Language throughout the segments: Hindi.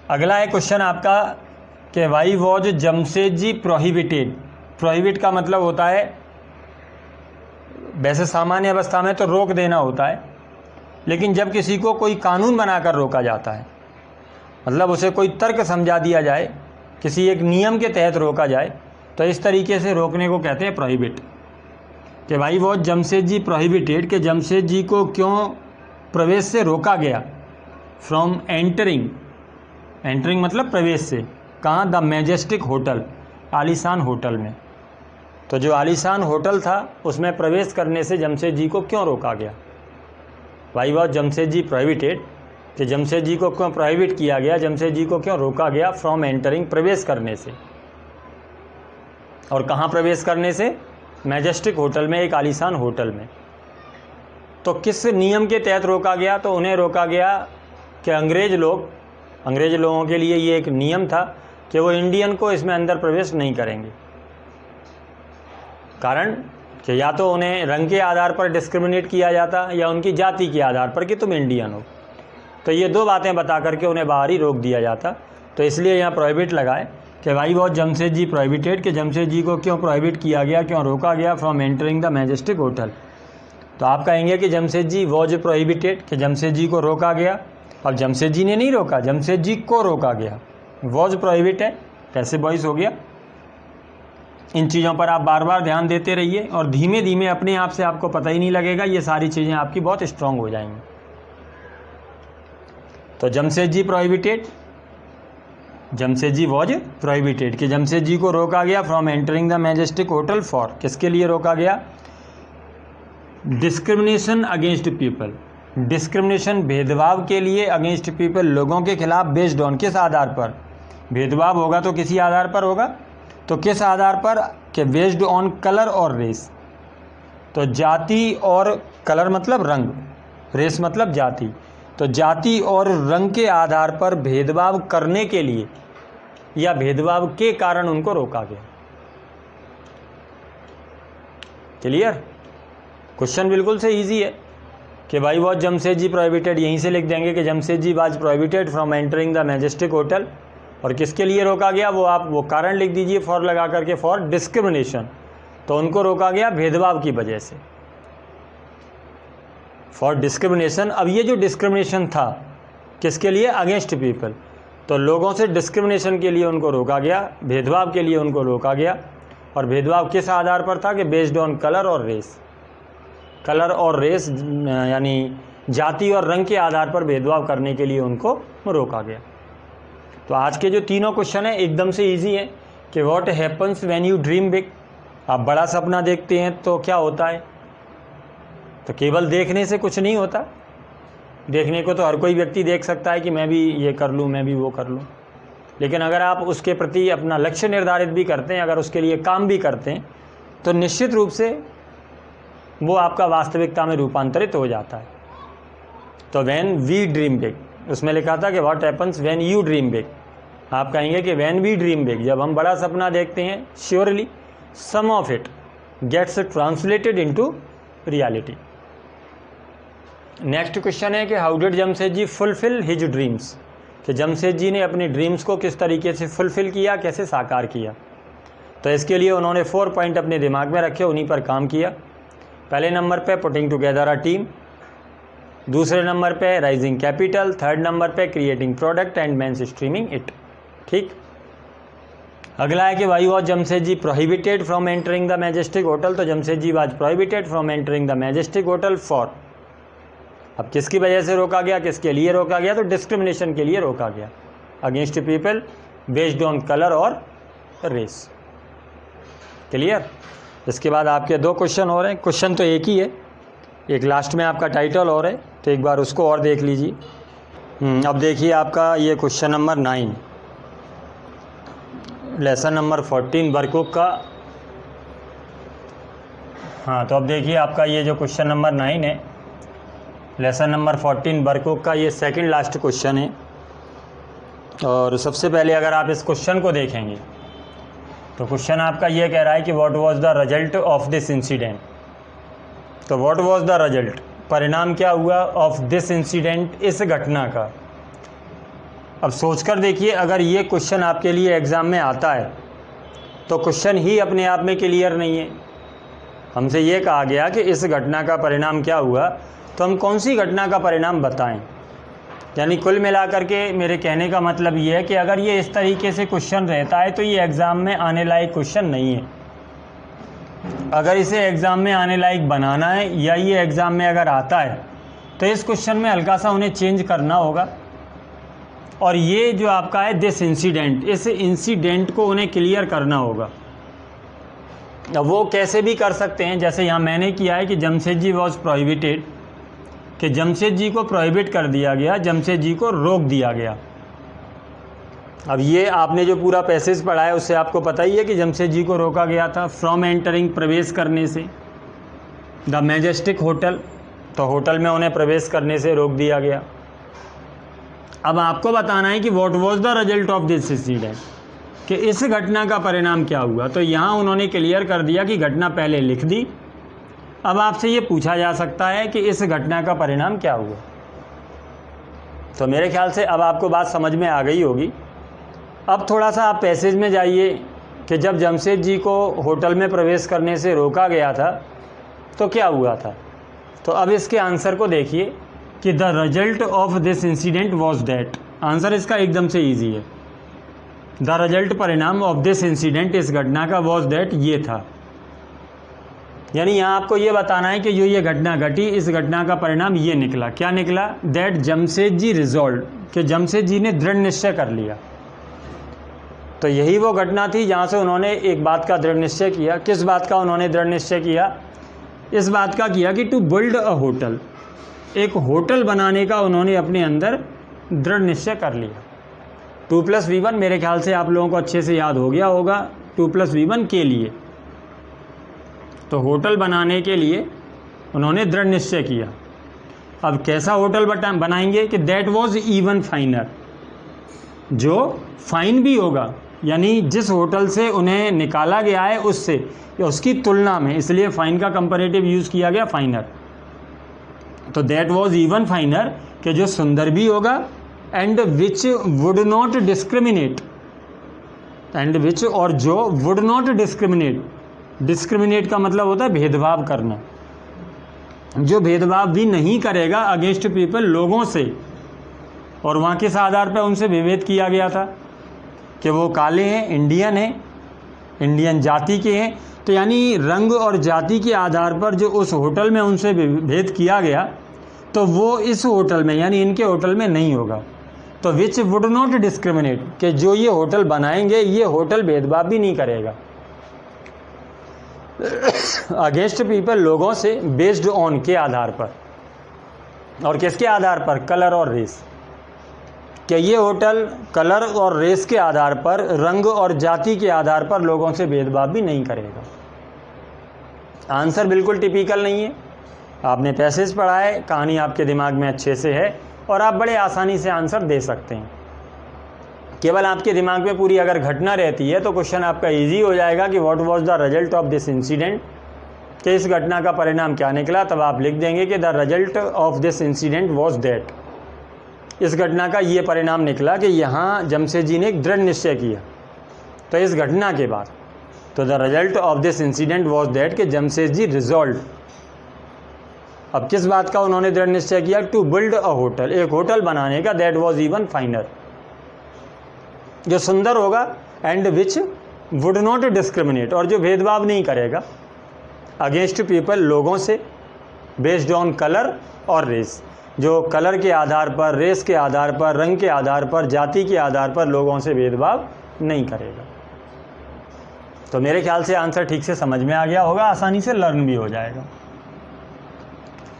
अगला है क्वेश्चन आपका कि why was Jamshedji prohibited. Prohibit का मतलब होता है वैसे सामान्य अवस्था में तो रोक देना होता है, लेकिन जब किसी को कोई कानून बनाकर रोका जाता है, मतलब उसे कोई तर्क समझा दिया जाए, किसी एक नियम के तहत रोका जाए, तो इस तरीके से रोकने को कहते हैं प्रोहिबिट। कि वाई वॉज जमशेदजी प्रोहिबिटेड, कि जमशेद जी को क्यों प्रवेश से रोका गया। फ्रॉम एंटरिंग, एंटरिंग मतलब प्रवेश से, कहाँ, द मैजेस्टिक होटल, आलीशान होटल में। तो जो आलीशान होटल था उसमें प्रवेश करने से जमशेद जी को क्यों रोका गया। Why was Jamshed ji prohibited, कि जमशेद जी को क्यों प्रोहिबिट किया गया, जमशेद जी को क्यों रोका गया फ्रॉम एंटरिंग, प्रवेश करने से। और कहाँ प्रवेश करने से, मैजेस्टिक होटल में, एक आलीशान होटल में। तो किस नियम के तहत रोका गया, तो उन्हें रोका गया कि अंग्रेज़ लोगों के लिए ये एक नियम था कि वो इंडियन को इसमें अंदर प्रवेश नहीं करेंगे। कारण कि या तो उन्हें रंग के आधार पर डिस्क्रिमिनेट किया जाता या उनकी जाति के आधार पर कि तुम इंडियन हो। तो ये दो बातें बता करके उन्हें बाहर ही रोक दिया जाता। तो इसलिए यहाँ प्रोहिबिट लगाए कि why was Jamshed ji prohibited, कि जमशेद जी को क्यों प्रोहिबिट किया गया, क्यों रोका गया from entering the majestic Hotel. तो आप कहेंगे कि जमशेद जी वॉज प्रोहिबिटेड, कि जमशेद जी को रोका गया। अब जमशेद जी ने नहीं रोका, जमशेद जी को रोका गया। वॉज प्रोहिबिट है, कैसे बॉयस हो गया। इन चीज़ों पर आप बार बार ध्यान देते रहिए और धीमे धीमे अपने आप से आपको पता ही नहीं लगेगा, ये सारी चीज़ें आपकी बहुत स्ट्रांग हो जाएंगी। तो Jamshed ji prohibited, Jamshed ji was prohibited, कि जमशेद जी को रोका गया from entering the majestic hotel for, किसके लिए रोका गया, डिस्क्रिमिनेशन अगेंस्ट पीपल, डिस्क्रिमिनेशन भेदभाव के लिए, अगेंस्ट पीपल लोगों के खिलाफ, बेस्ड ऑन किस आधार पर, भेदभाव होगा तो किसी आधार पर होगा, तो किस आधार पर, कि बेस्ड ऑन कलर और रेस। तो जाति और कलर मतलब रंग, रेस मतलब जाति, तो जाति और रंग के आधार पर भेदभाव करने के लिए या भेदभाव के कारण उनको रोका गया। क्लियर। क्वेश्चन बिल्कुल से इजी है कि why was Jamshed ji prohibited, यहीं से लिख देंगे कि Jamshed ji was prohibited from entering the majestic Hotel, और किसके लिए रोका गया वो आप वो कारण लिख दीजिए फॉर लगा करके, फॉर डिस्क्रिमिनेशन। तो उनको रोका गया भेदभाव की वजह से, फॉर डिस्क्रिमिनेशन। अब ये जो डिस्क्रिमिनेशन था किसके लिए, अगेंस्ट पीपल, तो लोगों से डिस्क्रिमिनेशन के लिए उनको रोका गया, भेदभाव के लिए उनको रोका गया। और भेदभाव किस आधार पर था, कि बेस्ड ऑन कलर और रेस, कलर और रेस यानी जाति और रंग के आधार पर भेदभाव करने के लिए उनको रोका गया। तो आज के जो तीनों क्वेश्चन हैं एकदम से इजी हैं कि what happens when you dream big, आप बड़ा सपना देखते हैं तो क्या होता है। तो केवल देखने से कुछ नहीं होता, देखने को तो हर कोई व्यक्ति देख सकता है कि मैं भी ये कर लूँ, मैं भी वो कर लूँ, लेकिन अगर आप उसके प्रति अपना लक्ष्य निर्धारित भी करते हैं, अगर उसके लिए काम भी करते हैं, तो निश्चित रूप से वो आपका वास्तविकता में रूपांतरित हो जाता है। तो व्हेन वी ड्रीम बिग, उसमें लिखा था कि what happens when you dream big, आप कहेंगे कि व्हेन वी ड्रीम बिग, जब हम बड़ा सपना देखते हैं, surely some of it gets translated into reality. Next question है कि how did Jamshed ji fulfil his dreams, कि जमशेद जी ने अपने ड्रीम्स को किस तरीके से फुलफिल किया, कैसे साकार किया। तो इसके लिए उन्होंने 4 पॉइंट अपने दिमाग में रखे, उन्हीं पर काम किया। पहले नंबर पे पुटिंग टुगेदर अ टीम, दूसरे नंबर पे राइजिंग कैपिटल, थर्ड नंबर पे creating product and mainstreaming it. ठीक। अगला है कि why was Jamshed ji prohibited from entering the majestic Hotel, तो Jamshed ji was prohibited from entering the majestic hotel for, अब किसकी वजह से रोका गया, किसके लिए रोका गया, तो डिस्क्रिमिनेशन के लिए रोका गया, against people based on colour और रेस। क्लियर। इसके बाद आपके 2 क्वेश्चन और हैं, क्वेश्चन तो एक ही है, एक लास्ट में आपका टाइटल और है, तो एक बार उसको और देख लीजिए। अब देखिए आपका ये question number 9, lesson number 14 workbook का। हाँ, तो अब देखिए आपका ये जो क्वेश्चन नंबर 9 है, लेसन नंबर 14 वर्कबुक का, ये सेकंड लास्ट क्वेश्चन है। और सबसे पहले अगर आप इस क्वेश्चन को देखेंगे तो क्वेश्चन आपका ये कह रहा है कि what was the result of this incident. तो व्हाट वाज द रिजल्ट, परिणाम क्या हुआ, ऑफ दिस इंसिडेंट, इस घटना का, अब सोचकर देखिए, अगर ये क्वेश्चन आपके लिए एग्ज़ाम में आता है तो क्वेश्चन ही अपने आप में क्लियर नहीं है। हमसे ये कहा गया कि इस घटना का परिणाम क्या हुआ, तो हम कौन सी घटना का परिणाम बताएं। यानी कुल मिलाकर के मेरे कहने का मतलब ये है कि अगर ये इस तरीके से क्वेश्चन रहता है तो ये एग्ज़ाम में आने लायक क्वेश्चन नहीं है। अगर इसे एग्ज़ाम में आने लायक बनाना है या ये एग्ज़ाम में अगर आता है तो इस क्वेश्चन में हल्का सा उन्हें चेंज करना होगा। और ये जो आपका है दिस इंसिडेंट, इस इंसिडेंट को उन्हें क्लियर करना होगा। अब वो कैसे भी कर सकते हैं, जैसे यहाँ मैंने किया है कि जमशेदजी वॉज प्रोहिबिटेड, कि जमशेदजी को प्रोहिबिट कर दिया गया, जमशेदजी को रोक दिया गया। अब ये आपने जो पूरा पैसेज पढ़ा है उससे आपको पता ही है कि जमशेदजी को रोका गया था फ्रॉम एंटरिंग, प्रवेश करने से द मैजेस्टिक होटल, तो होटल में उन्हें प्रवेश करने से रोक दिया गया। अब आपको बताना है कि what was the result of this incident, कि इस घटना का परिणाम क्या हुआ। तो यहाँ उन्होंने क्लियर कर दिया कि घटना पहले लिख दी। अब आपसे ये पूछा जा सकता है कि इस घटना का परिणाम क्या हुआ। तो मेरे ख्याल से अब आपको बात समझ में आ गई होगी। अब थोड़ा सा आप पैसेज में जाइए कि जब जमशेदजी को होटल में प्रवेश करने से रोका गया था तो क्या हुआ था। तो अब इसके आंसर को देखिए कि the result of this incident was that, answer इसका एकदम से ईजी है। द रिजल्ट, परिणाम, ऑफ दिस इंसिडेंट, इस घटना का, वॉज दैट, ये था। यानी यहाँ आपको ये बताना है कि जो ये घटना घटी, इस घटना का परिणाम ये निकला। क्या निकला? दैट जमशेदजी रिजॉल्व, कि जमशेदजी ने दृढ़ निश्चय कर लिया। तो यही वो घटना थी जहाँ से उन्होंने एक बात का दृढ़ निश्चय किया। किस बात का उन्होंने दृढ़ निश्चय किया? इस बात का किया कि टू बिल्ड अ होटल, एक होटल बनाने का उन्होंने अपने अंदर दृढ़ निश्चय कर लिया। 2+V1 मेरे ख्याल से आप लोगों को अच्छे से याद हो गया होगा, 2+V1 के लिए। तो होटल बनाने के लिए उन्होंने दृढ़ निश्चय किया। अब कैसा होटल बनाएंगे कि दैट वाज इवन फाइनर, जो फाइन भी होगा, यानी जिस होटल से उन्हें निकाला गया है उससे या उसकी तुलना में, इसलिए फाइन का कंपैरेटिव यूज़ किया गया, फाइनर। तो दैट वाज इवन फाइनर, कि जो सुंदर भी होगा, and which would not discriminate, and which, और जो वुड नॉट डिस्क्रिमिनेट, डिस्क्रिमिनेट का मतलब होता है भेदभाव करना, जो भेदभाव भी नहीं करेगा अगेंस्ट पीपल, लोगों से। और वहाँ किस आधार पर उनसे विभेद किया गया था कि वो काले हैं, इंडियन हैं, इंडियन जाति के हैं। तो यानी रंग और जाति के आधार पर जो उस होटल में उनसे भेद किया गया, तो वो इस होटल में, यानी इनके होटल में नहीं होगा। तो विच वुड नॉट डिस्क्रिमिनेट, कि जो ये होटल बनाएंगे ये होटल भेदभाव भी नहीं करेगा अगेंस्ट पीपल, लोगों से, बेस्ड ऑन, के आधार पर। और किसके आधार पर? कलर और रेस, कि ये होटल कलर और रेस के आधार पर, रंग और जाति के आधार पर लोगों से भेदभाव भी नहीं करेगा। आंसर बिल्कुल टिपिकल नहीं है। आपने पैसेज पढ़ा है, कहानी आपके दिमाग में अच्छे से है और आप बड़े आसानी से आंसर दे सकते हैं। केवल आपके दिमाग में पूरी अगर घटना रहती है तो क्वेश्चन आपका इजी हो जाएगा कि what was the result of this incident, कि इस घटना का परिणाम क्या निकला। तब आप लिख देंगे कि the result of this incident was that, इस घटना का ये परिणाम निकला कि यहाँ जमशेदजी ने एक दृढ़ निश्चय किया। तो इस घटना के बाद, तो the result of this incident was that, कि जमशेदजी रिजॉल्व, अब किस बात का उन्होंने दृढ़ निश्चय किया? टू बिल्ड अ होटल, एक होटल बनाने का, दैट वाज इवन फाइनर, जो सुंदर होगा, and which would not discriminate, और जो भेदभाव नहीं करेगा अगेंस्ट पीपल, लोगों से, बेस्ड ऑन कलर और रेस, जो कलर के आधार पर, रेस के आधार पर, रंग के आधार पर, जाति के आधार पर लोगों से भेदभाव नहीं करेगा। तो मेरे ख्याल से आंसर ठीक से समझ में आ गया होगा, आसानी से लर्न भी हो जाएगा।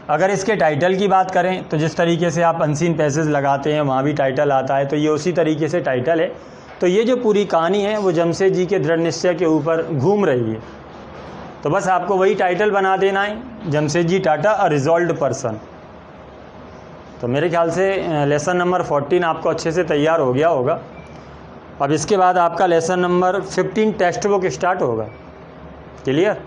अगर इसके टाइटल की बात करें तो जिस तरीके से आप अनसीन पैसेज लगाते हैं वहाँ भी टाइटल आता है, तो ये उसी तरीके से टाइटल है। तो ये जो पूरी कहानी है वो जमशेदजी के दृढ़ निश्चय के ऊपर घूम रही है। तो बस आपको वही टाइटल बना देना है, जमशेदजी टाटा अ रिजॉल्व्ड पर्सन। तो मेरे ख्याल से लेसन नंबर 14 आपको अच्छे से तैयार हो गया होगा। अब इसके बाद आपका lesson number 15 text book start होगा। क्लियर?